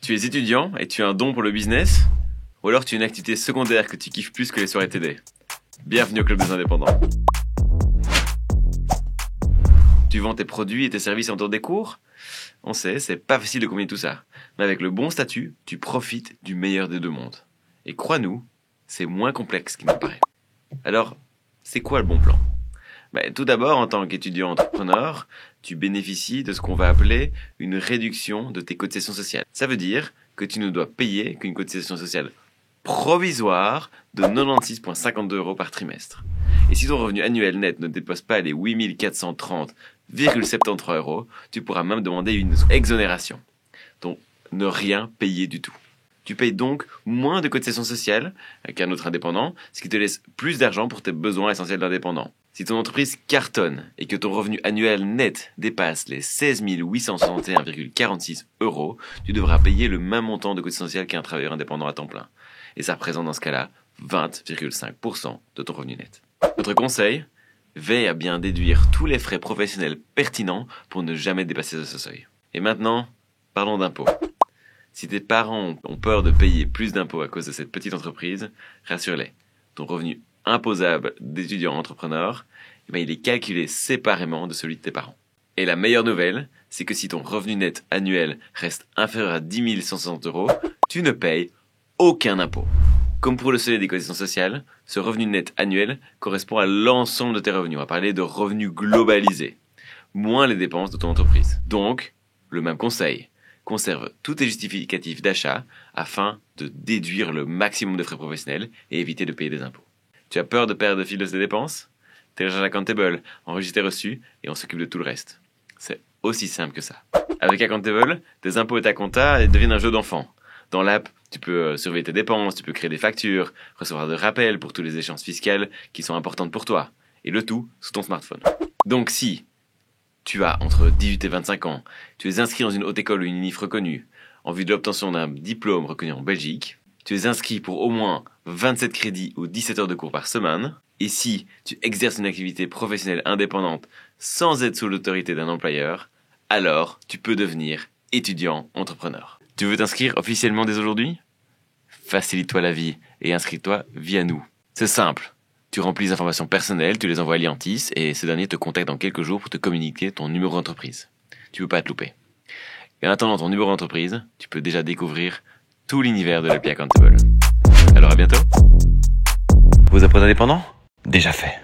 Tu es étudiant et tu as un don pour le business? Ou alors tu as une activité secondaire que tu kiffes plus que les soirées TD? Bienvenue au Club des Indépendants. Tu vends tes produits et tes services en dehors des cours? On sait, c'est pas facile de combiner tout ça. Mais avec le bon statut, tu profites du meilleur des deux mondes. Et crois-nous, c'est moins complexe qu'il ne paraît. Alors, c'est quoi le bon plan? Tout d'abord, en tant qu'étudiant entrepreneur, tu bénéficies de ce qu'on va appeler une réduction de tes cotisations sociales. Ça veut dire que tu ne dois payer qu'une cotisation sociale provisoire de 96,52 € par trimestre. Et si ton revenu annuel net ne dépasse pas les 8430,73 €, tu pourras même demander une exonération. Donc, ne rien payer du tout. Tu payes donc moins de cotisations sociales qu'un autre indépendant, ce qui te laisse plus d'argent pour tes besoins essentiels d'indépendant. Si ton entreprise cartonne et que ton revenu annuel net dépasse les 16 861,46 €, tu devras payer le même montant de cotisations sociales qu'un travailleur indépendant à temps plein. Et ça représente dans ce cas-là 20,5% de ton revenu net. Notre conseil, veille à bien déduire tous les frais professionnels pertinents pour ne jamais dépasser ce seuil. Et maintenant, parlons d'impôts. Si tes parents ont peur de payer plus d'impôts à cause de cette petite entreprise, rassure-les. Ton revenu imposable d'étudiant entrepreneur, il est calculé séparément de celui de tes parents. Et la meilleure nouvelle, c'est que si ton revenu net annuel reste inférieur à 10 160 €, tu ne payes aucun impôt. Comme pour le seuil des cotisations sociales, ce revenu net annuel correspond à l'ensemble de tes revenus. On va parler de revenus globalisés, moins les dépenses de ton entreprise. Donc, le même conseil. Conserve tous tes justificatifs d'achat afin de déduire le maximum de frais professionnels et éviter de payer des impôts. Tu as peur de perdre le fil de tes dépenses? Télécharge Accountable, enregistre tes reçus et on s'occupe de tout le reste. C'est aussi simple que ça. Avec Accountable, tes impôts et ta compta deviennent un jeu d'enfant. Dans l'app, tu peux surveiller tes dépenses, tu peux créer des factures, recevoir des rappels pour toutes les échéances fiscales qui sont importantes pour toi. Et le tout sur ton smartphone. Donc si tu as entre 18 et 25 ans, tu es inscrit dans une haute école ou une UNIF reconnue en vue de l'obtention d'un diplôme reconnu en Belgique, tu es inscrit pour au moins 27 crédits ou 17 heures de cours par semaine, et si tu exerces une activité professionnelle indépendante sans être sous l'autorité d'un employeur, alors tu peux devenir étudiant entrepreneur. Tu veux t'inscrire officiellement dès aujourd'hui? Facilite-toi la vie et inscris-toi via nous. C'est simple. Tu remplis les informations personnelles, tu les envoies à Liantis et ce dernier te contacte dans quelques jours pour te communiquer ton numéro d'entreprise. Tu ne peux pas te louper. Et en attendant ton numéro d'entreprise, tu peux déjà découvrir tout l'univers de l'appli Accountable. Alors à bientôt. Vous apprenez indépendant? Déjà fait.